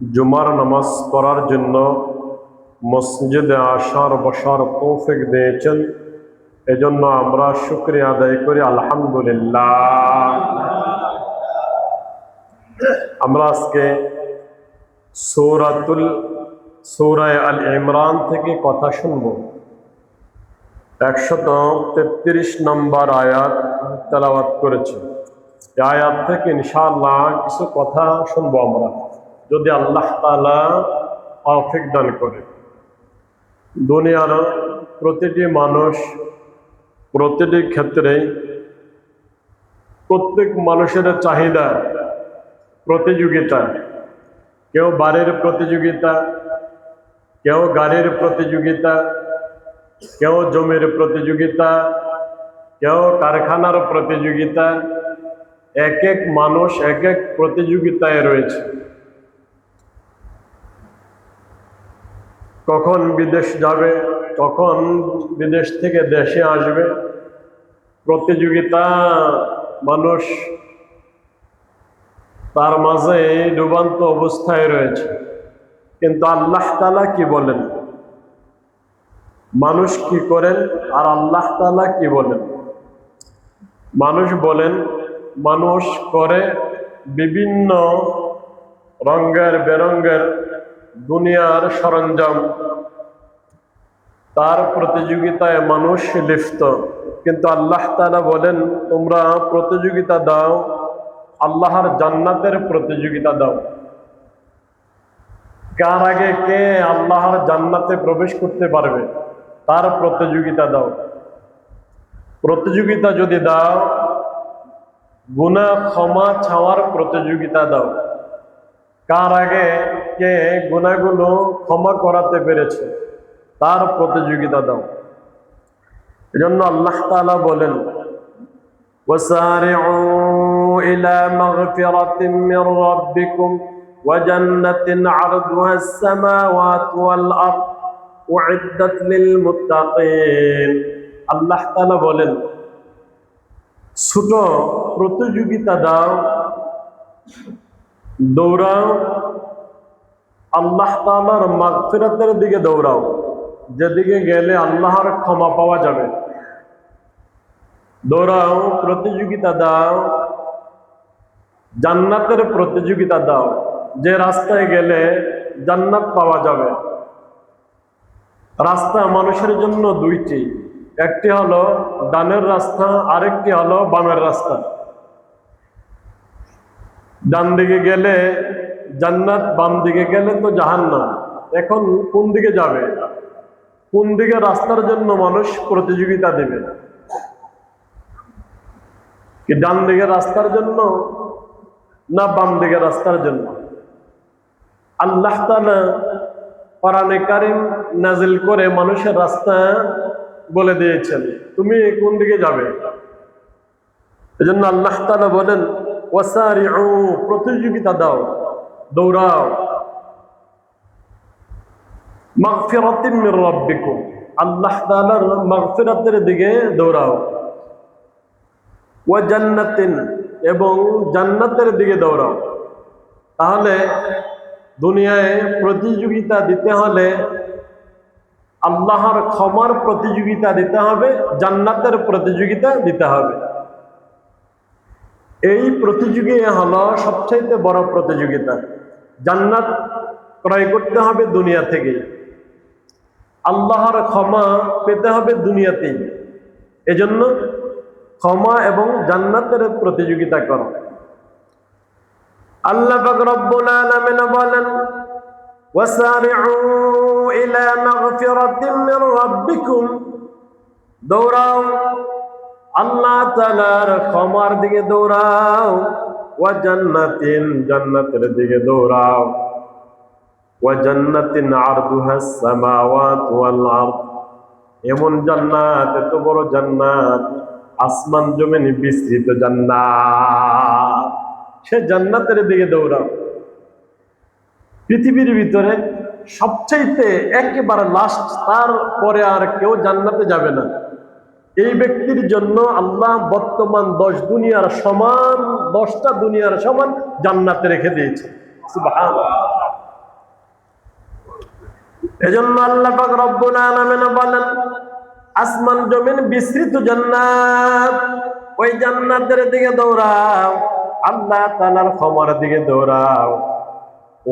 জুমার নামাজ পড়ার জন্য মসজিদে আসার বসার তৌফিক দিয়েছেন, এজন্য আমরা শুকরিয়া আদায় করি আলহামদুলিল্লাহ। আমরা আজকে সূরা আল ইমরান থেকে কথা শুনব। 133 নম্বর আয়াত তেলাওয়াত করেছি। এই আয়াত থেকে ইনশাআল্লাহ কিছু কথা শুনবো আমরা, যদি আল্লাহ তাআলা তৌফিক দান করে। দুনিয়ার প্রতিটি মানুষ প্রতিটি ক্ষেত্রে প্রত্যেক মানুষের চাহিদা প্রতিযোগিতা, কেউ বাড়ির প্রতিযোগিতা, কেউ গাড়ির প্রতিযোগিতা, কেউ জমির প্রতিযোগিতা, কেউ কারখানার প্রতিযোগিতা। এক এক মানুষ এক এক প্রতিযোগিতায় রয়েছে। কখন বিদেশ যাবে, কখন বিদেশ থেকে দেশে আসবে, প্রতিযোগিতা। মানুষ তার মাঝে ডুবান্ত অবস্থায় রয়েছে। কিন্তু আল্লাহ তাআলা কি বলেন, মানুষ কি করেন আর আল্লাহ তাআলা কি বলেন? মানুষ বলেন, মানুষ করে বিভিন্ন রঙের বেরঙের দুনিয়ার সরঞ্জাম, তার প্রতিযোগিতায় মানুষ লিপ্ত। কিন্তু আল্লাহ তাআলা বলেন, তোমরা প্রতিযোগিতা দাও, আল্লাহর জান্নাতের প্রতিযোগিতা দাও। কার আগে কে আল্লাহর জান্নাতে প্রবেশ করতে পারবে তার প্রতিযোগিতা দাও। প্রতিযোগিতা যদি দাও, গুনাহ ক্ষমা চাওয়ার প্রতিযোগিতা দাও। কার আগে কে গুনাহগুলো ক্ষমা করাতে পেরেছে তার প্রতিযোগিতা দাও। এজন্য আল্লাহ তাআলা বলেন, ওয়াসারিউ ইলা মাগফিরাতিন মির রাব্বিকুম ওয়া জান্নাতিন আরদুহা আস-সামাওয়াতু ওয়াল আরদ উইদ্দাত লিল মুত্তাকিন। আল্লাহ তাআলা বলেন, ছোট প্রতিযোগিতা দাও, দৌড়াও, আল্লাহ তাআলার মাগফিরাতের দিকে দৌড়াও, যেদিকে গেলে আল্লাহর ক্ষমা পাওয়া যাবে। দৌড়াও, প্রতিযোগিতা দাও, জান্নাতের প্রতিযোগিতা দাও, যে রাস্তায় গেলে জান্নাত পাওয়া যাবে। রাস্তা মানুষের জন্য দুইটি, একটি হলো ডানের রাস্তা, আরেকটি হলো বামের রাস্তা। ডান দিকে গেলে জান্নাত, বাম দিকে গেলে তো জাহান্নাম। এখন কোন দিকে যাবে, কোন দিকে রাস্তার জন্য মানুষ প্রতিযোগিতা দেবে? কি ডান দিকে রাস্তার জন্য না বাম দিকে রাস্তার জন্য? আল্লাহ তাআলা কোরআনে কারীম নাযিল করে মানুষের রাস্তা বলে দিয়েছেন, তুমি কোন দিকে যাবে। এজন্য আল্লাহ তাআলা বলেন, ওয়াসারিউ, প্রতিযোগিতা দাও, দৌড়াও, মাগফিরাতিন মির রাব্বিকুম, আল্লাহ তাআলার মাগফিরাতের দিকে দৌড়াও, ওয়া জান্নাতিন, এবং জান্নাতের দিকে দৌড়াও। তাহলে দুনিয়ায় প্রতিযোগিতা দিতে হলে আল্লাহর ক্ষমার প্রতিযোগিতা দিতে হবে, জান্নাতের প্রতিযোগিতা দিতে হবে। এই প্রতিযোগিতা হলো সবচেয়ে বড় প্রতিযোগিতা। জান্নাত ক্রয় করতে হবে দুনিয়া থেকে, আল্লাহর ক্ষমা পেতে হবে দুনিয়াতেই। এজন্য ক্ষমা এবং জান্নাতের প্রতিযোগিতা করো। আল্লাহ পাক রব্বুল আলামিন বলেন, ওয়াসারিউ ইলা মাগফিরাতিন মির রাব্বিকুম, দৌড়াও, আল্লাহ তাআলার ক্ষমার দিকে দৌড়াও, ওয়া জান্নাতিন, জান্নাতের দিকে দৌড়াও, ওয়া জান্নাতিন আরদুহা আস-সামাওয়াতু ওয়াল আরদ, এমন জান্নাত, এত বড় জান্নাত, আসমান জমিন বিস্তৃত জান্নাত, সে জান্নাতের দিকে দৌড়াও। পৃথিবীর ভিতরে সবচাইতে একেবারে লাস্ট, তার পরে আর কেউ জান্নাতে যাবে না। এই ব্যক্তির জন্য আল্লাহ বর্তমান 10টা দুনিয়ার সমান জান্নাতে রেখে দিয়েছে। সুবহানাল্লাহ। এজন্য আল্লাহ পাক রব্বুল আলামিন বলেন, আসমান জমিন বিস্তৃত জান্নাত, ওই জান্নাতের দিকে দৌড়াও, আল্লাহ তাআলার ক্ষমার দিকে দৌড়াও।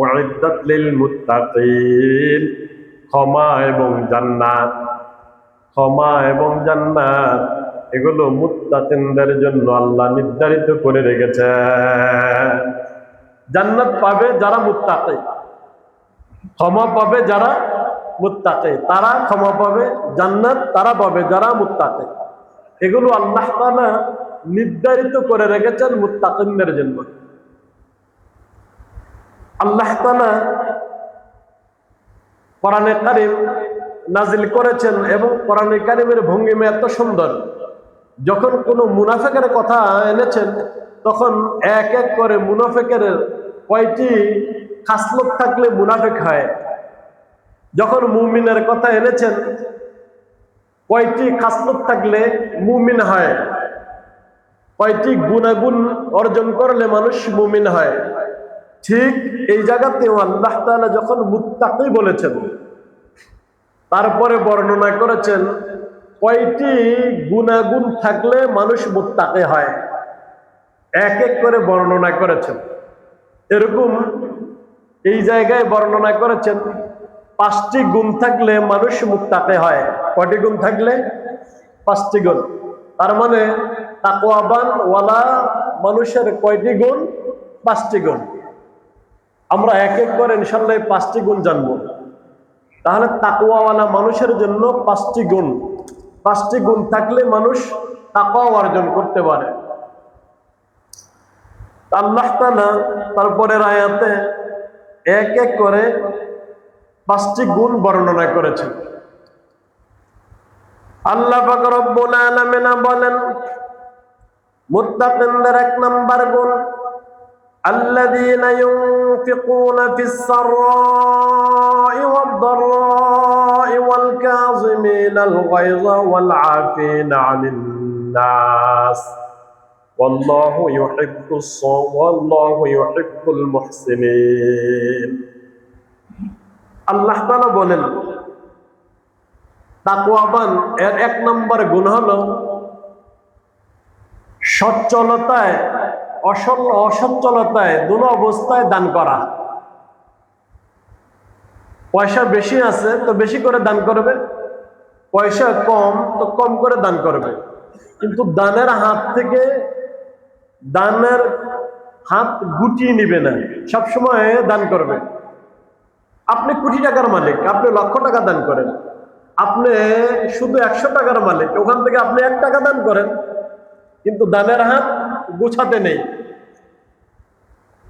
উইদ্দাত লিল মুত্তাকিন, ক্ষমা এবং জান্নাত, ক্ষমা এবং জান্নাত এগুলো মুত্তাকিনদের জন্য আল্লাহ নির্ধারিত করে রেখেছেন। জান্নাত পাবে যারা মুত্তাকি, ক্ষমা পাবে যারা মুত্তাকি, তারা ক্ষমা পাবে, জান্নাত তারা পাবে যারা মুত্তাকি। এগুলো আল্লাহ তাআলা নির্ধারিত করে রেখেছেন মুত্তাকিনদের জন্য। আল্লাহ তাআলা কোরআনে কারীম নাজিল করেছেন এবং কোরআনে কারীমের ভঙ্গিমা এত সুন্দর, যখন কোনো মুনাফিকের কথা এনেছেন তখন এক এক করে মুনাফিকের কয়টি খাসলত থাকলে মুনাফিক হয়, যখন মুমিনের কথা এনেছেন কয়টি খাসলত থাকলে মুমিন হয়, কয়টি গুণাগুণ অর্জন করলে মানুষ মুমিন হয়। ঠিক এই জায়গাতেও আল্লাহ তাআলা যখন মুত্তাকি বলেছেন, তারপরে বর্ণনা করেছেন কয়টি গুণাগুণ থাকলে মানুষ মুত্তাকি হয়, এক এক করে বর্ণনা করেছেন। এরকম এই জায়গায় বর্ণনা করেছেন 5টি গুণ থাকলে মানুষ মুত্তাকি হয়। কয়টি গুণ থাকলে? 5টি গুণ। তার মানে তাকওয়াবান ওয়ালা মানুষের কয়টি গুণ? 5টি গুণ। আমরা এক এক করে ইনশাআল্লাহ 5টি গুণ জানবো। তাহলে তাকওয়াওয়ালা মানুষের জন্য 5টি গুণ, 5টি গুণ থাকলে মানুষ তাকওয়া অর্জন করতে পারে। আল্লাহ তাআলা তারপরের আয়াতে এক এক করে 5টি গুণ বর্ণনা করেছেন। আল্লাহ পাক রব্বুল আলামিন বলেন, মুত্তাকিনদের 1 নাম্বার গুণ, আল্লাযীনা ইউনফিকুনা ফিস সাররাই ওয়াদ দাররাই ওয়াল কাযিমিনাল গায়যা ওয়াল আফিনা আনিন নাস ওয়াল্লাহু ইউহিব্বুল মুহসিনিন। আল্লাহ তাআলা বলেন তাকওয়াবান এর 1 নম্বর গুণ হলো সচ্ছলতায় অসচ্ছলতায় দুনো অবস্থায় দান করা। পয়সা বেশি আছে তো বেশি করে দান করবে, পয়সা কম তো কম করে দান করবে, কিন্তু দানের হাত গুটিয়ে নিবে না, সবসময় দান করবে। আপনি কোটি টাকার মালিক, আপনি লক্ষ টাকা দান করেন, আপনি শুধু 100 টাকার মালিক, ওখান থেকে আপনি 1 টাকা দান করেন, কিন্তু দানের হাত গুছাতে নেই।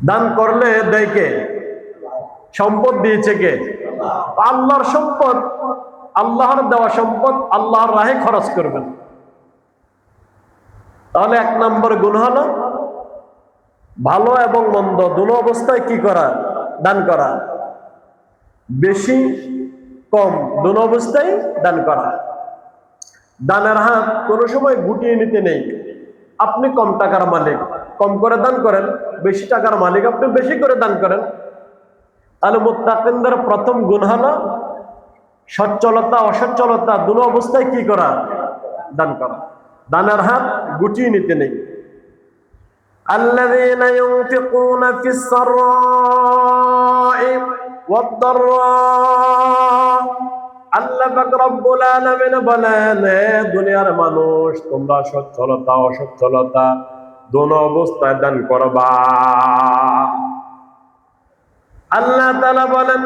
দান করলে দেয় কে? সম্পদ দিয়েছে কে? আল্লাহর সম্পদ, আল্লাহর দেওয়া সম্পদ আল্লাহর রাহে খরচ করবেন। তাহলে 1 নম্বর গুণ হলো ভালো এবং মন্দ দুনো অবস্থায় কি করা? দান করা। বেশি কম দুনো অবস্থায় দান করা। দানের হাত কোনো সময় গুটিয়ে নিতে নেই। আপনি কম টাকার মালিক, কম করে দান করেন, বেশি টাকার মালিক আপনি বেশি করে দান করেন। তাহলে মুত্তাকিনদের প্রথম গুণ হলো সচ্ছলতা অসচ্ছলতা দুনো অবস্থায় কি করা? দান করা। দানের হাত গুটিয়ে নিতে নেই। আল্লাযীনা ইউনফিকুনা ফিস সাররাই ওয়াদ দাররা, আল্লাহ পাক রব্বুল আলামিন বলেন, দুনিয়ার মানুষ তোমরা সচ্ছলতা অসচ্ছলতা দুনো অবস্থায় দান করবা। আল্লাহ তাআলা বলেন,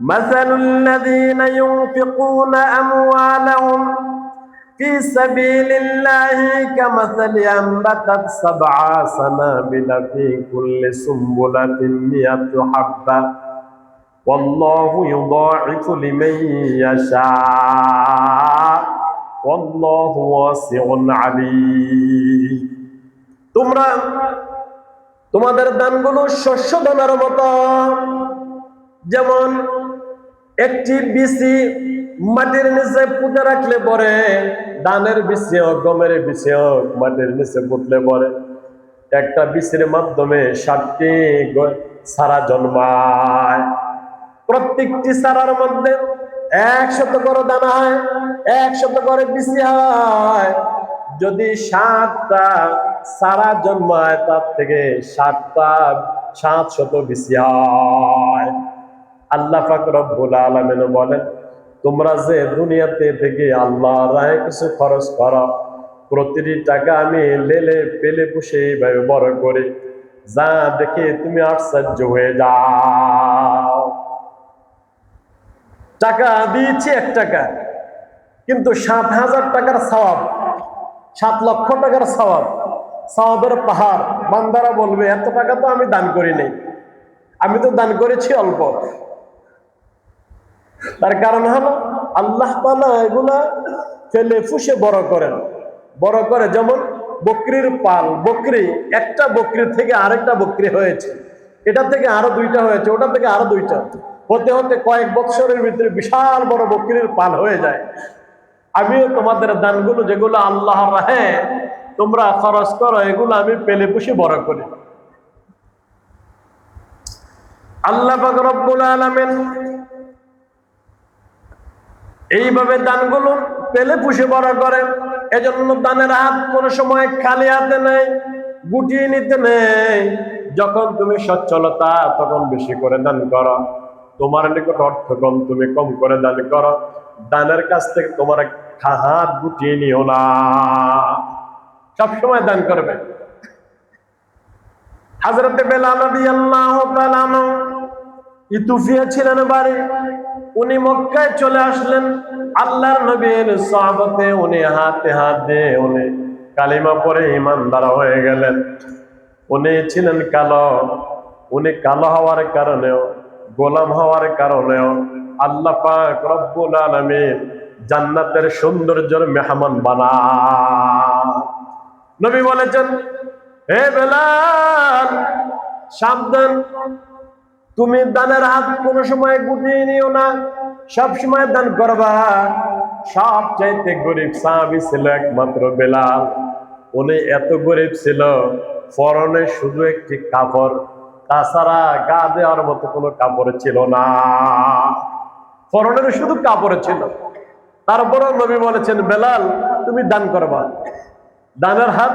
মাসালুল লাযীনা ইউনফিকুনা আমওয়ালাহুম ফি সাবিলিল্লাহি কামাসালি আনবাতাত সাবআ সানাবিলা ফি কুল্লি সুমবুলাতিন মিয়াতু হাব্বা ওয়াল্লাহু ইউদাঈফু লিমান ইয়াশা ওয়াল্লাহু ওয়াসিউন আলীম। তোমরা তোমাদের দানগুলো শস্য দানার মতো, যেমন একটি বিচি মাটির নিচে পুঁতে রাখলে পরে, ধানের বিচি হোক গমের বিচি হোক মাটির নিচে পুঁতলে পরে একটা বিচির মাধ্যমে 7টি সারা জন্মায়। প্রত্যেকটি সারার মধ্যে 100 করে দানা হয়, 100 করে বিচি হয়। যদি 7টা সারা জন্মায়, তার থেকে 7শত বিচি হয়। আল্লাহ পাক রব্বুল আলামিন বলেন, তোমরা যে দুনিয়াতে থেকে আল্লাহর রাহে কিছু খরচ করো, প্রতিটি টাকা আমি লেলে পেলে পুষে এইভাবে বড় করি, যা দেখে তুমি আশ্চর্য হয়ে যাও। টাকা দিয়েছি 1 টাকা, কিন্তু 7,000 টাকার সওয়াব, 7 লক্ষ টাকার সওয়াব, সওয়াবের পাহাড়। বান্দারা বলবে, এত টাকা তো আমি দান করি নাই, আমি তো দান করেছি অল্প। তার কারণ হলো আল্লাহ তাআলা এগুলা ফেলে ফুসে বড় করেন, বড় করে। যেমন বকরির পাল, বকরি, একটা বকরি থেকে আরেকটা বকরি হয়েছে, এটা থেকে আরো 2টা হয়েছে, ওটা থেকে আরো 2টা, হতে হতে কয়েক বছরের ভিতরে বিশাল বড় বকরির পাল হয়ে যায়। আমিও তোমাদের দানগুলো যেগুলো আল্লাহর রাহে তোমরা খরচ করো, এগুলো আমি পেলে পুষে বড় করি। আল্লাহ পাক রব্বুল আলামিন এইভাবে দানগুলো পেলে পুষে বড় করে। এজন্য দানের হাত কোনো সময় খালি হাতে নেই, গুটিয়ে নিতে নেই। যখন তুমি সচ্ছলতা, তখন বেশি করে দান করো। তোমার নিকট অর্থ কম, তুমি কম করে দান করো। দানের কাছ থেকে তোমার হাত গুটিয়ে নিও না, সবসময় দান করবে। হযরত বেলাল রাদিয়াল্লাহু তাআলা আনহু ইথিওপিয়া ছিলেন বাড়ি, উনি মক্কায় চলে আসলেন। আল্লাহর নবীর সাহাবতে উনি হাতে হাত দিয়ে উনি কালিমা পড়ে ঈমানদার হয়ে গেলেন। উনি ছিলেন কালো, উনি কালো হওয়ার কারণেও, গোলাম হওয়ার কারণেও আল্লাহ পাক রব্বুল আলামিন জান্নাতের সৌন্দর্যের মেহমান বানান। নবী বলেছেন, হে বেলাল, সাবধান, তুমি দানের হাত কোনো সময় গুটিয়ে নিও না, সব সময় দান করবা। সবচাইতে গরিব সাহাবী ছিল একমাত্র বেলাল। উনি এত গরিব ছিল, পরনে শুধু একটি কাপড়, তাছাড়া গা দেওয়ার মতো কোনো কাপড় ছিল না, পরনের শুধু কাপড় ছিল। তারপরও নবী বলেছেন, বেলাল তুমি দান করবা, দানের হাত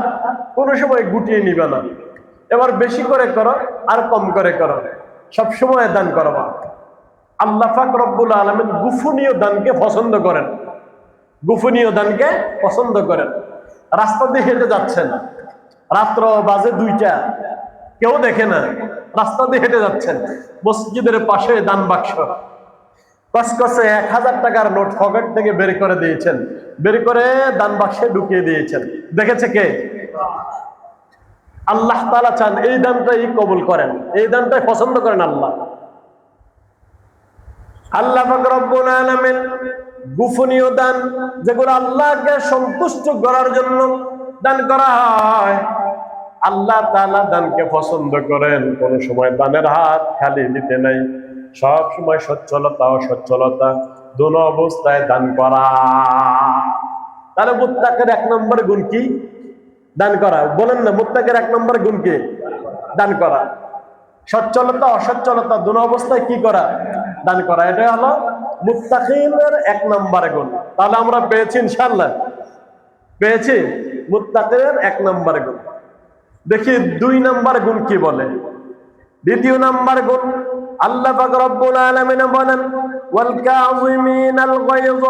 কোনো সময় গুটিয়ে নিবে না। এবার বেশি করে করো আর কম করে করো, সব সময় দান করবা। আল্লাহ পাক রব্বুল আলামিন গোপনীয় দানকে পছন্দ করেন, গোপনীয় দানকে পছন্দ করেন। রাস্তা দিয়ে হেঁটে যাচ্ছেন, রাত্র বাজে 2টা, কেউ দেখে না, রাস্তা দিয়ে হেঁটে যাচ্ছেন, মসজিদের পাশে দান বাক্স, কসকসে 1000 টাকার নোট পকেট থেকে বের করে দিয়েছেন, বের করে দান বাক্সে ঢুকিয়ে দিয়েছেন। দেখেছে কে? আল্লাহ তাআলা চান এই দানটাই কবুল করেন, এই দানটাই পছন্দ করেন আল্লাহ। আল্লাহ পাক রব্বুল আলামিন গোপনীয় দান, যেগুলো আল্লাহকে সন্তুষ্ট করার জন্য দান করা হয়, আল্লাহ তাআলা দানকে পছন্দ করেন। কোন সময় দানের হাত খালি দিতে নাই, সব সময় সচ্ছলতা ও সচ্ছলতা দোনো অবস্থায় দান করা। তাহলে মুত্তাকির 1 নম্বর গুণ কি? দান করা। বলেন না, মুত্তাকির 1 নম্বর গুণ কি? দান করা। সচ্ছলতা অসচ্ছলতা দোনো অবস্থায় কি করা? দান করা। এটা হলো মুত্তাকিনের 1 নম্বর গুণ। তাহলে আমরা পেয়েছি ইনশাআল্লাহ, পেয়েছি মুত্তাকিনের 1 নম্বর গুণ। দেখি 2 নম্বর গুণ কি বলে। 2য় নম্বর গুণ আল্লাহ পাক রব্বুল আলামিন বলেন, ওয়াল কাযিমিনাল গায়য।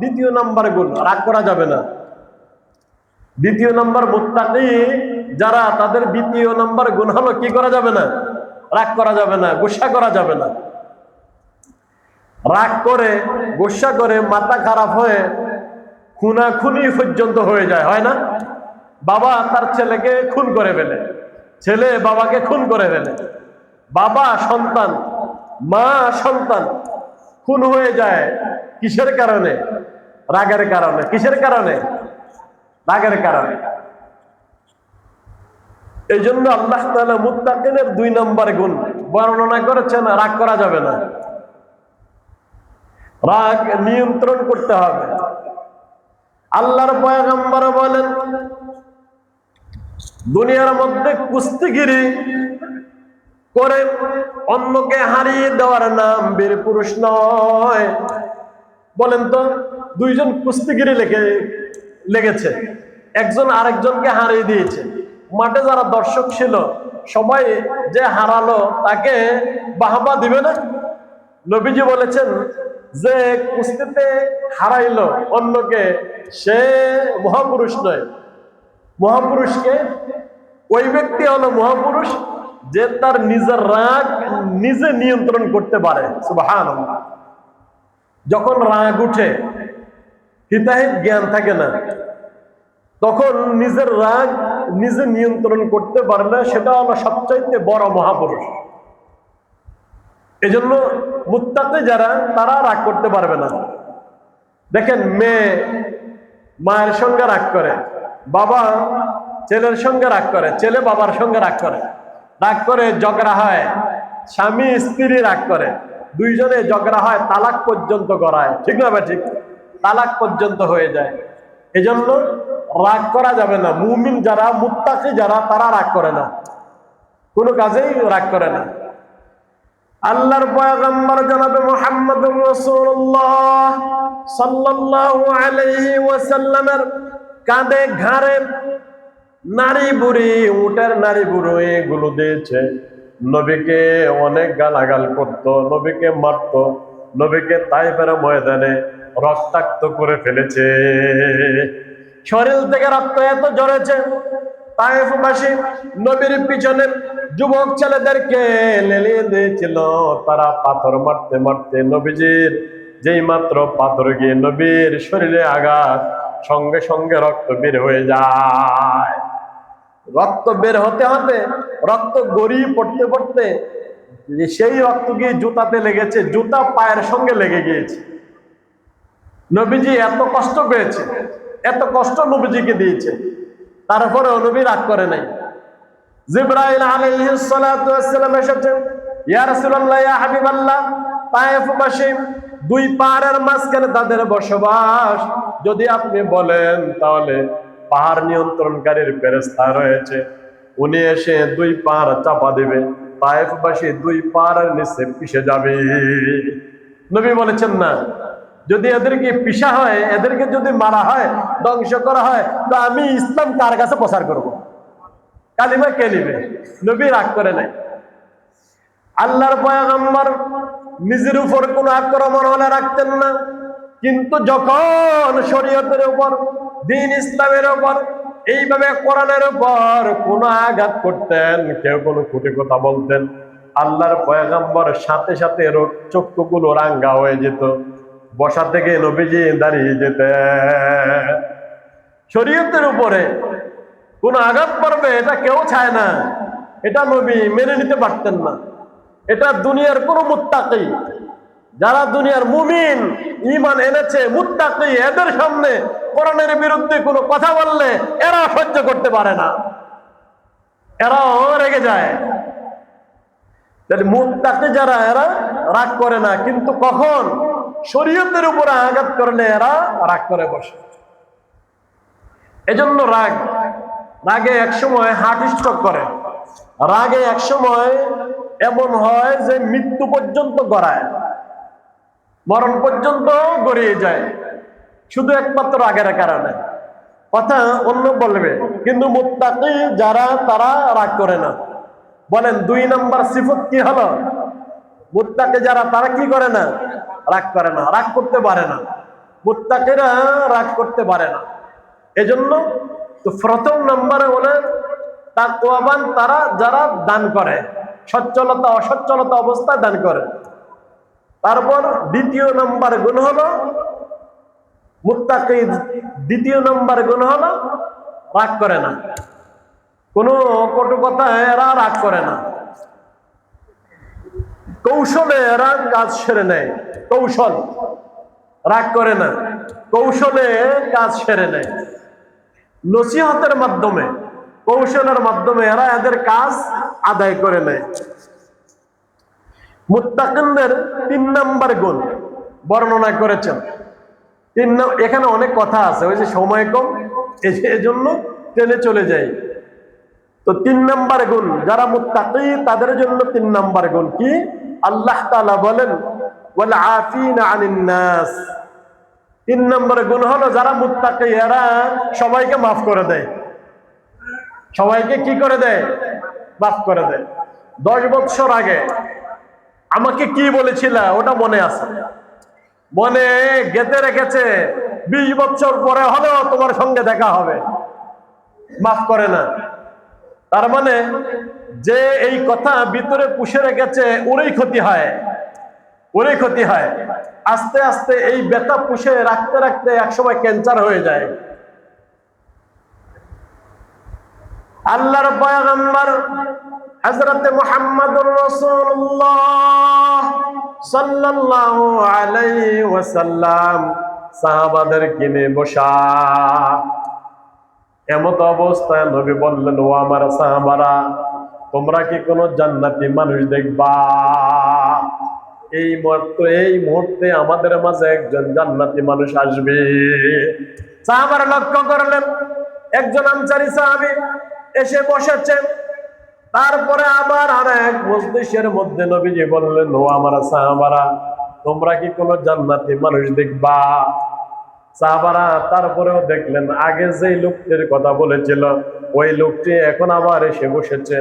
2য় নম্বর গুণ, রাগ করা যাবে না। 2য় নম্বর মুত্তাকি যারা, তাদের 2য় নম্বর গুণ হলো কি করা যাবে না? রাগ করা যাবে না, গুসা করা যাবে না। রাগ করে, গুসা করে, মাথা খারাপ হয়ে খুনাখুনি পর্যন্ত হয়ে যায়, হয় না? বাবা তার ছেলেকে খুন করে ফেলে, ছেলে বাবাকে খুন করে ফেলে, বাবা সন্তান, মা সন্তান খুন হয়ে যায়। কিসের কারণে? রাগের কারণে। কিসের কারণে? রাগের কারণে। এই জন্য আল্লাহ তাআলা মুত্তাকিনের 2 নম্বর গুণ বর্ণনা করেছেন, রাগ করা যাবে না, রাগ নিয়ন্ত্রণ করতে হবে। আল্লাহর পয়গম্বর বলেন, দুনিয়ার মধ্যে কুস্তিগিরি করে অন্যকে হারিয়ে দেওয়ার নাম বীর পুরুষ নয়। বলেন তো, দুইজন কুস্তিগিরি লেগেছে, একজন আরেকজনকে হারিয়ে দিয়েছে। মাঠে যারা দর্শক ছিল সবাই যে হারালো তাকে বাহবা দিবে না? নবীজি বলেছেন যে কুস্তিতে হারাইলো অন্যকে সে মহাপুরুষ নয়। মহাপুরুষকে ওই ব্যক্তি হলো মহাপুরুষ যে তার নিজের রাগ নিজে নিয়ন্ত্রণ করতে পারে। সুবহানাল্লাহ। যখন রাগ উঠে হিতাহিত জ্ঞান থাকে না, তখন নিজের রাগ নিজে নিয়ন্ত্রণ করতে পারলে সেটা হলো সবচাইতে বড় মহাপুরুষ। এজন্য মুত্তাকি যারা তারা রাগ করতে পারবে না। দেখেন, মেয়ে মায়ের সঙ্গে রাগ করে, বাবা ছেলের সঙ্গে রাগ করে, ছেলে বাবার সঙ্গে রাগ করে, রাগ করে ঝগড়া হয়, স্বামী স্ত্রী রাগ করে, দুইজনে ঝগড়া হয়, তালাক পর্যন্ত গড়ায়। ঠিক না ভাই? ঠিক, তালাক পর্যন্ত হয়ে যায়। এজন্য রাগ করা যাবে না। মুমিন যারা, মুত্তাকি যারা, তারা রাগ করে না, কোনো কাজেই রাগ করে না। আল্লাহর পয়গম্বর জনাবে মুহাম্মদুর রাসূলুল্লাহ সাল্লাল্লাহু আলাইহি ওয়াসাল্লামের কাঁধে ঘাড়ে নারী বুড়ি, উটের নারী বুড়ি এগুলো দিয়েছে। নবীকে অনেক গালাগাল করতো, নবীকে মারতো, নবীকে তাইফের ময়দানে রক্তাক্ত করে ফেলেছে। শরীর থেকে রক্ত এত ঝরেছে, তায়েফবাসী নবীর পিছনে যুবক ছেলেদেরকে লেলিয়ে দিয়েছিল। তারা পাথর মারতে মারতে নবীজির যেই মাত্র পাথর গিয়ে নবীর শরীরে আঘাত, সঙ্গে সঙ্গে রক্ত বের হয়ে যায়। রক্ত বের হতে হতে, রক্ত গড়িয়ে পড়তে পড়তে সেই রক্ত গিয়ে জুতাতে লেগেছে, জুতা পায়ের সঙ্গে লেগে গিয়েছে। নবীজি এত কষ্ট পেয়েছে, এত কষ্ট নবীজিকে দিয়েছে, তারপরেও নবী রাগ করে নাই। জিবরাইল আলাইহিস সালাতু ওয়াস সালাম এসেছেন, ইয়া রাসূলুল্লাহ, ইয়া হাবিবাল্লাহ, তায়েফবাসী দুই পাহাড়ের মাঝখানে তাদের বসবাস, যদি আপনি বলেন তাহলে পাহাড় নিয়ন্ত্রণকারীর ফেরেশতা রয়েছে, উনি এসে দুই পাহাড় চাপা দিবে, তায়েফবাসী দুই পাহাড়ের নিচে পিষে যাবে। নবী বলেছেন না, যদি এদেরকে পিষা হয়, এদেরকে যদি মারা হয়, ধ্বংস করা হয়, তো আমি ইসলাম কার কাছে প্রচার করব? কালিমা কে নিবে? নবী রাগ করে নাই। আল্লাহর পয়গম্বর নিজের উপর কোনো আক্রমণ হলে রাখতেন না, কিন্তু যখন শরীয়তের উপর, দ্বীন ইসলামের উপর, এইভাবে কোরআনের উপর কোনো আঘাত করতেন, কেউ কোনো কুটি কথা বলতেন, আল্লাহর পয়গম্বর সাথে সাথে চক্ষুগুলো রাঙ্গা হয়ে যেত, বসা থেকে নবীজি দাঁড়িয়ে যেতেন। শরীয়তের উপরে কোনো আঘাত পড়বে এটা কেউ চায় না, এটা নবী মেনে নিতে পারতেন না। এটা দুনিয়ার কোনো মুত্তাকি, যারা দুনিয়ার মুমিন ঈমান এনেছে, মুত্তাকি, এদের সামনে কোরআনের বিরুদ্ধে কোনো কথা বললে এরা সহ্য করতে পারে না, এরাও রেগে যায়। মুত্তাকি যারা, এরা রাগ করে না, কিন্তু কখন শরীয়তের উপরে আঘাত করলে এরা রাগ করে বসে। এজন্য রাগে একসময় হার্ট স্ট্রোক করে, রাগে একসময় এমন হয় যে মৃত্যু পর্যন্ত গড়ায়, মরণ পর্যন্ত গড়িয়ে যায়, শুধু একমাত্র রাগের কারণে। কথা অন্য বলবে, কিন্তু মুত্তাকি যারা, তারা রাগ করে না। বলেন, 2 নম্বর সিফত কি হলো? মুত্তাকি যারা, তারা কি করে না? রাগ করে না, রাগ করতে পারে না। মুত্তাকিরা রাগ করতে পারে না। এজন্য তো প্রথম নম্বরে হলে তাকওয়াবান তারা, যারা দান করে, সচ্ছলতা অসচ্ছলতা অবস্থায় দান করে। তারপর দ্বিতীয় নম্বর গুণ হলো মুত্তাকি, দ্বিতীয় নম্বর গুণ হলো রাগ করে না, কোনো কটু কথায় এরা রাগ করে না, কৌশলে এরা কাজ সেরে নেয়। কৌশল, রাগ করে না, কৌশলে কাজ সেরে নেয়। নসিহতের মাধ্যমে, কৌশলের মাধ্যমে এরা এদের কাজ আদায় করে নেয়। মুত্তাকিনদের 3 নম্বর গুণ বর্ণনা করেছেন। এখানে অনেক কথা আছে, ওই যে সময় কম, এজন্য টেনে চলে যাই। তো 3 নাম্বার গুণ যারা মুত্তাকি তাদের জন্য 3 নাম্বার গুণ কি? আল্লাহ তাআলা বলেন ওয়াল আফিনা আনিন নাস। 3 নাম্বার গুণ হলো যারা মুত্তাকি এরা সবাইকে মাফ করে দেয়। সবাইকে কি করে দেয়? মাফ করে দেয়। 10 বছর আগে আমাকে কি বলেছিল ওটা মনে আছে, মনে গেঁথে রেখেছে। 20 বছর পরে হলেও তোমার সঙ্গে দেখা হবে, মাফ করে না। তার মানে যে এই কথা ভিতরে পুষে রেখেছে ওরই ক্ষতি হয়, ওরই ক্ষতি হয়। আস্তে আস্তে এই ব্যথা পুষে রাখতে রাখতে একসময় ক্যান্সার হয়ে যায়। আল্লাহর পয়গম্বর হযরত মুহাম্মদুর রাসূলুল্লাহ সাল্লাল্লাহু আলাইহি ওয়াসাল্লাম সাহাবাদের কিনে বসা। এমত অবস্থায় নবী বললেন, ও আমার সাহাবারা, তোমরা কি কোন জান্নাতি মানুষ দেখবা? এই মুহূর্তে আমাদের মাঝে একজন জান্নাতি মানুষ আসবে। সাহাবারা লক্ষ্য করলেন একজন আনসারী সাহাবী এসে বসেছেন। তারপরে আবার আর এক মজলিসের মধ্যে নবীজি বললেন, ও আমার সাহাবারা, তোমরা কি কোন জান্নাতি মানুষ দেখবা? সাহাবারা তারপরেও দেখলেন আগে যেই লোকটির কথা বলেছিল ওই লোকটি এখন আবার এসে বসেছে।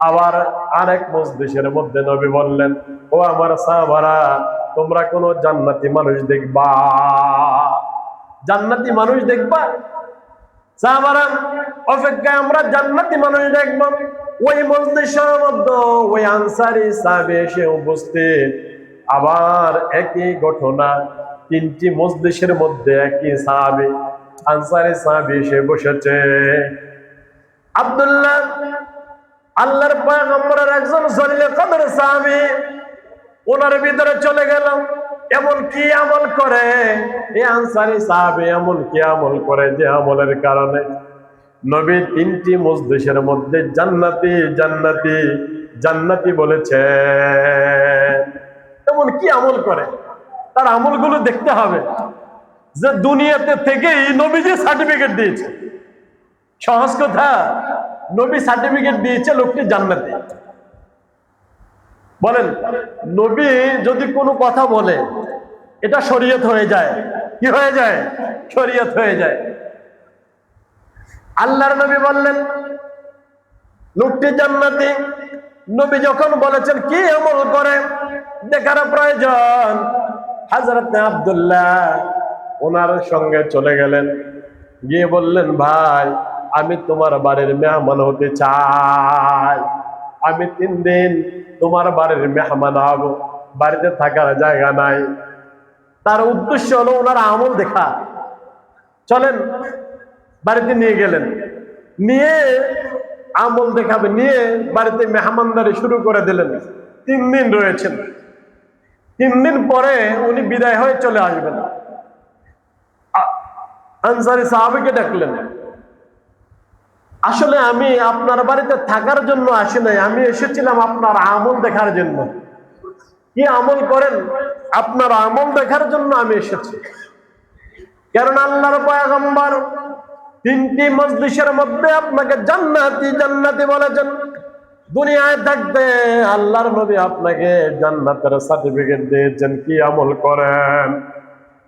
আবার আরেক মজলিসের মধ্যে নবী বললেন, ও আমার সাহাবারা, তোমরা কোন জান্নাতি মানুষ দেখবা? জান্নাতি মানুষ দেখবা? সাহাবারা অপেক্ষায়, আমরা জান্নাতি মানুষ দেখব। ওই মজলিসের মধ্যে ওই আনসারী সাহাবী এসে উপস্থিত। আবার একই ঘটনা, 3টি মজলিসের মধ্যে একই সাহাবী, আনসারী সাহাবী এসে বসেছে। আব্দুল্লাহ আল্লাহর পয়গম্বরের একজন জলিলে কদর সাহাবী, ওনার ভিতরে চলে গেল। এমন কি আমল করে এই আনসারী সাহাবী, এমন কি আমল করে যে আমলের কারণে নবী 3টি মজলিসের মধ্যে জান্নাতি জান্নাতি জান্নাতি বলেছে? এমন কি আমল করে? তার আমলগুলো দেখতে হবে। যে দুনিয়াতে থেকেই নবীজি সার্টিফিকেট দিয়েছে, সহজ কথা, নবী সার্টিফিকেট দিয়েছে লোকটি জান্নাতি। বলেন, নবী যদি কোনো কথা বলে এটা শরীয়ত হয়ে যায়। কি হয়ে যায়? শরীয়ত হয়ে যায়। আল্লাহর নবী বললেন লোকটি জান্নাতি। নবী যখন বলেছেন কি আমল করে দেখার প্রয়োজন, হযরত আব্দুল্লাহ ওনার সঙ্গে চলে গেলেন, গিয়ে বললেন, ভাই আমি তোমার বাড়ির মেহমান হতে চাই। আমি 3 দিন তোমার বাড়ির মেহমান হব, বাড়িতে থাকার জায়গা নাই। তার উদ্দেশ্য হলো ওনার আমল দেখা। চলেন, বাড়িতে নিয়ে গেলেন, নিয়ে আমল দেখাবে, নিয়ে বাড়িতে মেহমানদারি শুরু করে দিলেন। 3 দিন রয়েছেন। 3 দিন পরে উনি বিদায় হয়ে চলে আসবেন। আনসারী সাহাবীকে ডাকলেন, আসলে আমি আপনার বাড়িতে থাকার জন্য আসি নাই, আমি এসেছিলাম আপনার আমল দেখার জন্য। কি আমল করেন? আপনার আমল দেখার জন্য আমি এসেছি। কারণ আল্লাহর পয়গম্বর 3টি মজলিসের মধ্যে আপনাকে জান্নাতি জান্নাতি বলেছেন। দুনিয়ায় থাকতে আল্লাহর নবী আপনাকে জান্নাতের সার্টিফিকেট দিয়েছেন, কি আমল করেন?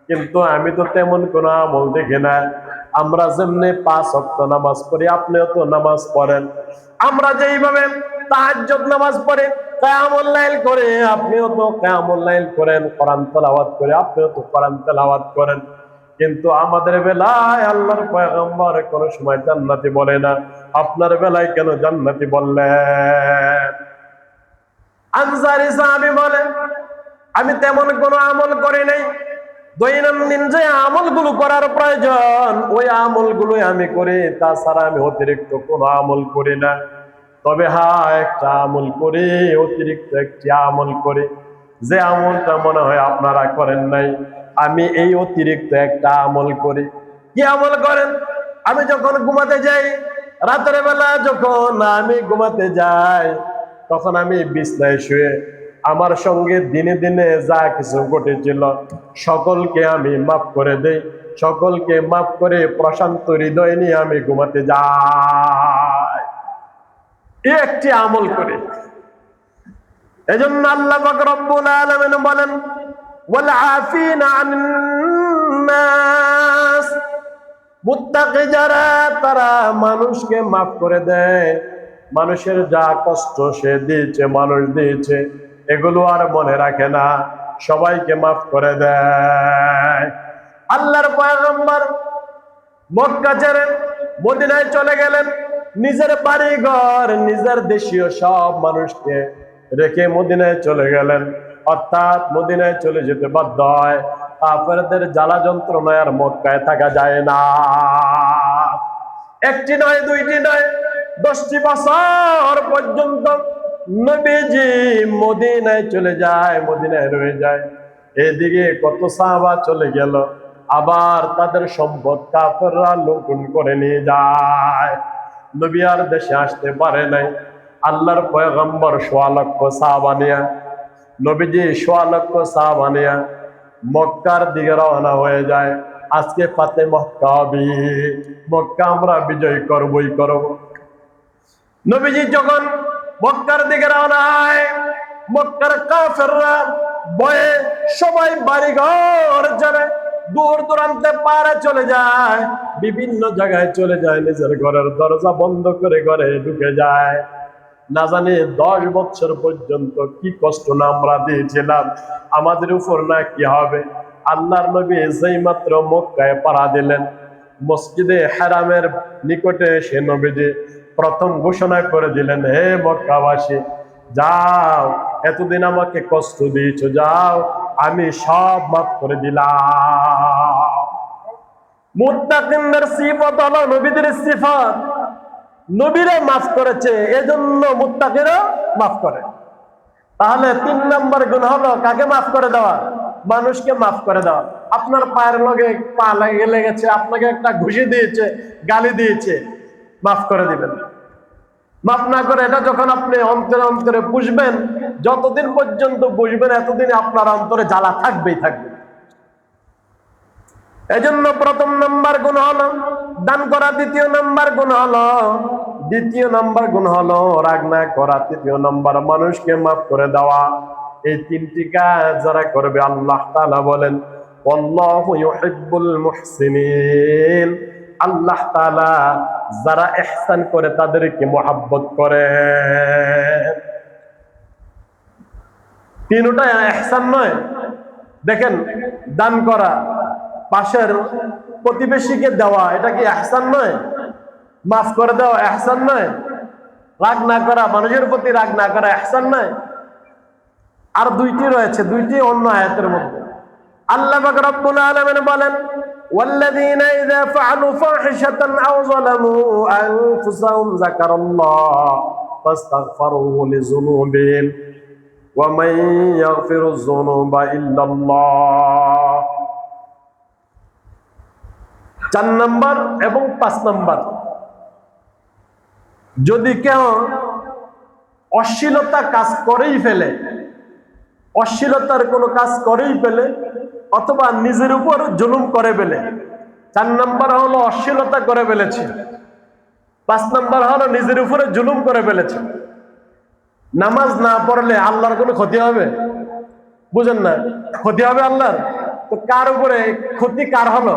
কিন্তু আমি তো তেমন কোন আমল দেখি না। আমরা যেমনি 5 ওয়াক্ত নামাজ পড়ি, আপনিও তো নামাজ পড়েন। আমরা যেইভাবে তাহাজ্জুদ নামাজ পড়ি, কিয়ামুল লাইল করে, আপনিও তো কিয়ামুল লাইল করেন। কোরআন তেলাওয়াত করে, আপনিও তো কোরআন তেলাওয়াত করেন। কিন্তু আমাদের বেলায় আল্লাহর পয়গম্বর কোন সময় জান্নাতি বলে না, আপনার বেলায় কেন জান্নাতি বললেন? আনসারী সাহাবী বলেন, আমি তেমন কোনো আমল করি নাই। দৈনন্দিন যে আমলগুলো করার প্রয়োজন ওই আমলগুলো আমি করি, তাছাড়া আমি অতিরিক্ত কোনো আমল করি না। তবে হ্যাঁ, একটা আমল করি, অতিরিক্ত একটি আমল করি, যে আমলটা মনে হয় আপনারা করেন নাই। আমি এই অতিরিক্ত একটা আমল করি। কি আমল করেন? আমি যখন ঘুমাতে যাই, রাতের বেলা যখন আমি ঘুমাতে যাই, তখন আমি বিছনায় শুয়ে আমার সঙ্গে দিনে দিনে যা কিছু ঘটেছিল সকলকে আমি মাফ করে দেই। সকলকে মাফ করে প্রশান্ত হৃদয় নিয়ে আমি ঘুমাতে যাই। এই একটি আমল করে। এজন্য আল্লাহ পাক রব্বুল আলামিন বলেন ওয়াল আফিনা আনিন নাস, মুত্তাকি যারা তারা মানুষকে মাফ করে দেয়, মানুষের যা কষ্ট সে দিয়েছে, মানুষ দিয়েছে, এগুলো আর মনে রাখে না, সবাইকে মাফ করে দেয়। আল্লাহর পয়গম্বর মক্কা ছেড়ে মদিনায় চলে গেলেন, নিজের বাড়ি ঘর নিজের দেশীয় সব মানুষকে রেখে মদিনায় চলে গেলেন। অর্থাৎ মদিনায় চলে যেতে বাধ্য হয়, কাফেরদের জ্বালা যন্ত্রণায় আর মক্কায় থাকা যায় না। একটি নয়, দুইটি নয়, 10টি বছর পর্যন্ত নবীজি মদিনায় চলে যায়, মদিনায় রয়ে যায়। এদিকে কত সাহাবা চলে গেল, আবার তাদের সম্পদ কাফেররা লুণ্ঠন করে নিয়ে যায়। নবী আর দেশে আসতে পারে নাই। আল্লাহর পয়গম্বর 1.25 লক্ষ সাহাবা নিয়া, নবীজি 1.25 লক্ষ সাহাবা নিয়া মক্কার দিকে রওনা হয়ে যায়। আজকে ফাতে মক্কা হবে, মক্কা আমরা বিজয় করবই করব। নবীজি যখন মক্কার দিকে রওনা হয়, মক্কার কাফেররা ভয়ে সবাই বাড়ি ঘর ছেড়ে দূর দূরান্তে পারে চলে যায়, বিভিন্ন জায়গায় চলে যায়, নিজের ঘরের দরজা বন্ধ করে ঘরে ঢুকে যায়। না জানি 10 বছর পর্যন্ত কি কষ্ট না আমরা দিয়েছিলাম, আমাদের উপর না কি হবে। আল্লাহর নবী যেই মাত্র মক্কায় পাড়া দিলেন, মসজিদে হারামের নিকটে এসে নবীজি প্রথম ঘোষণা করে দিলেন, হে মক্কাবাসী, যাও, এতদিন আমাকে কষ্ট দিয়েছো, যাও, আমি সব মাফ করে দিলাম। মুত্তাকিনদের সিফাত হলো নবীদের সিফাত, নবীরা মাফ করেছে, এজন্য মুত্তাকিরা মাফ করে। তাহলে 3 নম্বর গুণ হলো কাকে মাফ করে দেওয়া? মানুষকে মাফ করে দেওয়া। আপনার পায়ের লগে পা লেগেছে, আপনাকে একটা ঘুষি দিয়েছে, গালি দিয়েছে, মাফ করে দিবেন। মাফ না করে এটা যখন আপনি অন্তরে অন্তরে পুষবেন, যতদিন পর্যন্ত পুষবেন এতদিন আপনার অন্তরে জ্বালা থাকবেই থাকবে। এজন্য প্রথম নাম্বার গুণ হলো দান করা, দ্বিতীয় নাম্বার গুণ হলো রাগ না করা, তৃতীয় নাম্বার মানুষকে মাফ করে দেওয়া। এই 3টি কাজ যারা করবে, আল্লাহ তাআলা বলেন ওয়াল্লাহু ইউহিব্বুল মুহসিনিন, আল্লাহ তাআলা যারা ইহসান করে তাদেরকে মহব্বত করে। 3টা ইহসান নয়। দেখেন, দান করা, পাশের প্রতিবেশীকে দেওয়া, এটা কি ইহসান নয়? মাফ করে দেওয়া ইহসান নয়? রাগ না করা, মানুষের প্রতি রাগ না করা ইহসান নয়? আর 2টি রয়েছে, 2টি অন্য আয়াতের মধ্যে। আল্লাহ পাক রব্বুল আলামিন বলেন ওয়াল্লাযীনা ইযা ফাআলু ফাহিশাতান আও যালামু আনফুসাহুম যাকারাল্লাহ ফাস্তাগফিরু লিযুনুবিহিম ওয়া মান ইয়াগফিরুয যুনুবা ইল্লাল্লাহ। 4 নম্বর এবং 5 নম্বর, যদি কেউ অশ্লীলতা কাজ করেই ফেলে, অশ্লীলতার কোনো কাজ করেই ফেলে, অথবা নিজের উপর জুলুম করে ফেলে, 4 নম্বর হলো অশ্লীলতা করে ফেলেছে, 5 নম্বর হলো নিজের উপরে জুলুম করে ফেলেছে। নামাজ না পড়লে আল্লাহর কোনো ক্ষতি হবে? বুঝেন না? ক্ষতি হবে আল্লাহর? তো কার উপরে ক্ষতি? কার হলো?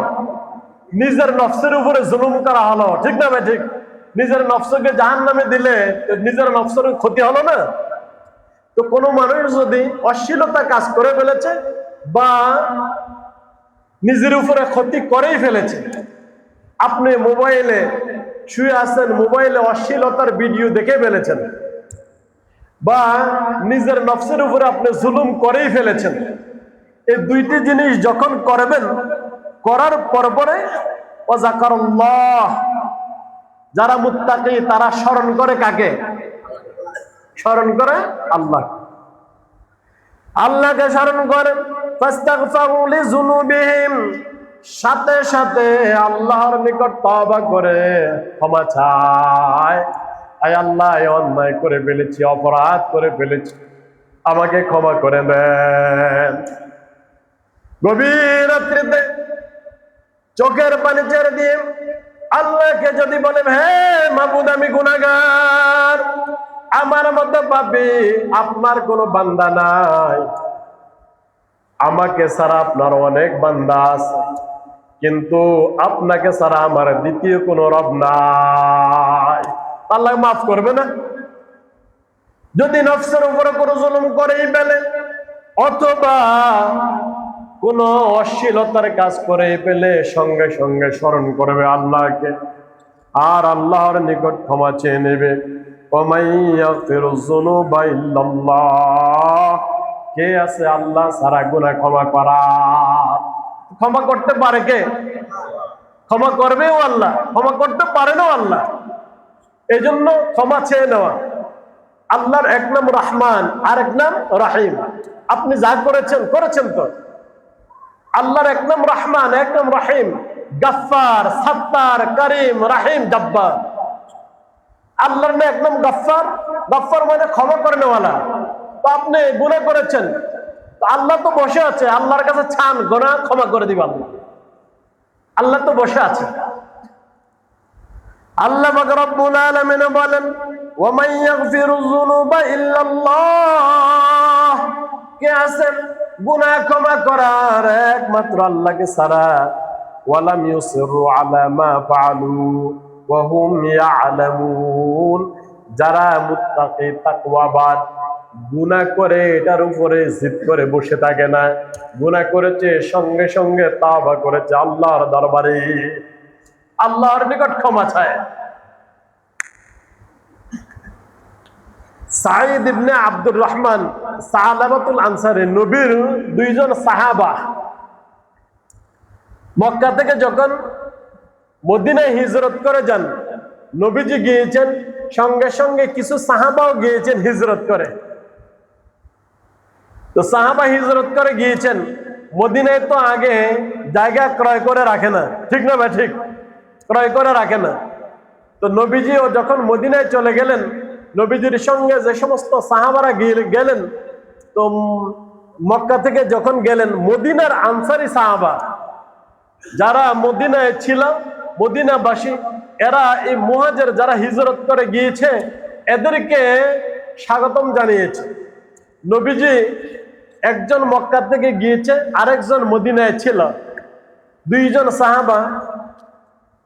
নিজের নফসের উপরে জুলুম করা হলো, ঠিক না ভাই? ঠিক। নিজের নফসকে জাহান্নামে দিলে নিজের নফসের ক্ষতি হলো না? তো কোনো মানুষ যদি অশ্লীলতা কাজ করে ফেলেছে বা নিজের উপরে ক্ষতি করেই ফেলেছে, আপনি মোবাইলে শুয়ে আছেন, মোবাইলে অশ্লীলতার ভিডিও দেখে ফেলেছেন, বা নিজের নফসের উপরে আপনি জুলুম করেই ফেলেছেন, এই 2টি জিনিস যখন করবেন, করার পরে ওয়াজাকারাল্লাহ, যারা মুত্তাকি তারা স্মরণ করে কাকে? স্মরণ করে আল্লাহ, আল্লাহকে স্মরণ করে। ফাস্তাগফিরু লিযুনুবিহিম, সাথে সাথে আল্লাহর নিকট তওবা করে ক্ষমা চায়, আয় আল্লাহ, এই অন্যায় করে ফেলেছি, অপরাধ করে ফেলেছি, আমাকে ক্ষমা করে দেন। গভীর রাত্রিতে চোখের পানি ছেড়ে দিয়ে আল্লাহকে যদি বলে হে মাবুদ আমি গুনাহগার, আমার মতো পাপী আপনার কোনো বান্দা নাই, আমাকে ছাড়া আপনার অনেক বান্দা আছে, কিন্তু আপনাকে ছাড়া আমার দ্বিতীয় কোনো রব নাই, আল্লাহ মাফ করবে না? যদি নফসের উপরে কোনো জুলুম করেই ফেলে অথবা কোন অশ্লীলতার কাজ করে পেলে সঙ্গে সঙ্গে স্মরণ করবে আল্লাহকে, আর আল্লাহর নিকট ক্ষমা চেয়ে নেবে। কে আছে আল্লাহ ছাড়া গুনাহ ক্ষমা করা? ক্ষমা করতে পারে কে? ক্ষমা করবেও আল্লাহ, ক্ষমা করতে পারে না আল্লাহ। এই জন্য ক্ষমা চেয়ে নেওয়া। আল্লাহর এক নাম রহমান, আর এক নাম রাহিম। আপনি যা করেছেন করেছেন তো। আল্লাহর এক নাম রহমান, এক নাম রাহিম, গফফার, সাত্তার, করিম, রাহিম, জব্বার। আল্লাহর এক নাম গফফার, গফফার মানে ক্ষমা করেনেওয়ালা। তো আপনি গুনাহ করেছেন, তো আল্লাহ তো বসে আছে, আল্লাহর কাছে চান গুনাহ ক্ষমা করে দিবেন আল্লাহ। আল্লাহ তো বসে আছে। আল্লাহ পাক রব্বুল আলামিন বলেন ওয়া মান ইয়াগফিরুয যুনুবা ইল্লাল্লাহ, কে আছেন গুনাহ ক্ষমা করার একমাত্র আল্লাহকে ছাড়া। ওয়ালাম ইউসিরু আলা মা ফাআলু ওয়া হুম ইয়ালামুন, যারা মুত্তাকি তাকওয়াবাদ গুনাহ করে এটার উপরে জিদ করে বসে থাকে না, গুনাহ করেছে সঙ্গে সঙ্গে তাওবা করেছে আল্লাহর দরবারে, আল্লাহর নিকট ক্ষমা চায়। সাঈদ ইবনে আব্দুর রহমান সালাবাতুল আনসারী, নবীর দুইজন সাহাবা মক্কা থেকে যখন মদিনায় হিজরত করে যান, নবীজি গিয়েছেন, সঙ্গে সঙ্গে কিছু সাহাবাও গিয়েছেন হিজরত করে। তো সাহাবা হিজরত করে গিয়েছেন, মদিনায় তো আগে জায়গা ক্রয় করে রাখে না, ঠিক না ভাই? ঠিক, ক্রয় করে রাখে না। তো নবীজিও যখন মদিনায় চলে গেলেন, নবীজির সঙ্গে যে সমস্ত সাহাবারা গেলেন, তো মক্কা থেকে যখন গেলেন, মদিনার আনসারী সাহাবা যারা মদিনায় ছিল, মদিনাবাসী, এরা এই মুহাজির যারা হিজরত করে গিয়েছে এদেরকে স্বাগতম জানিয়েছে। নবীজি একজন মক্কা থেকে গিয়েছে, আরেকজন মদিনায় ছিল, দুইজন সাহাবা,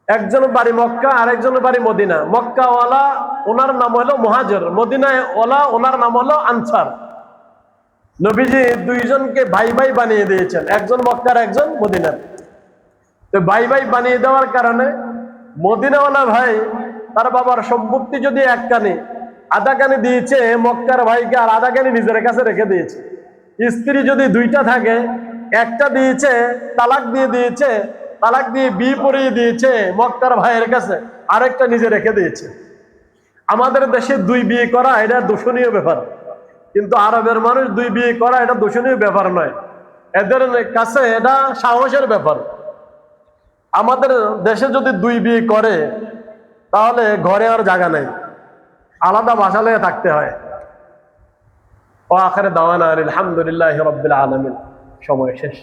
একজন বাড়ি মক্কা আর একজনের বাড়ি মদিনা। মক্কা ওয়ালা ওনার নাম হলো মুহাজির, মদিনায় ওয়ালা ওনার নাম হলো আনসার। নবীজি দুইজনকে ভাই ভাই বানিয়ে দিয়েছেন, একজন মক্কার একজন মদিনার। তো ভাই ভাই বানিয়ে দেওয়ার কারণে মদিনাওয়ালা ভাই তার বাবার সম্পত্তি যদি এক কানি, আধা কানি দিয়েছে মক্কার ভাইকে, আর আধা কানি নিজের কাছে রেখে দিয়েছে। স্ত্রী যদি দুইটা থাকে, একটা দিয়েছে তালাক দিয়ে দিয়েছে, তালাক দিয়ে বিয়ে পড়িয়ে দিয়েছে মক্কার ভাইয়ের কাছে, আরেকটা নিজে রেখে দিয়েছে। আমাদের দেশে দুই বিয়ে করা এটা দূষণীয় ব্যাপার, কিন্তু আরবের মানুষ দুই বিয়ে করা এটা দূষণীয় ব্যাপার নয়, এদের কাছে এটা সাহসের ব্যাপার। আমাদের দেশে যদি দুই বিয়ে করে তাহলে ঘরে আর জায়গা নেই, আলাদা বাসা লেগে থাকতে হয়। ও আখিরে দাওয়ানা আলহামদুলিল্লাহি রাব্বিল আলামিন। সময় শেষ।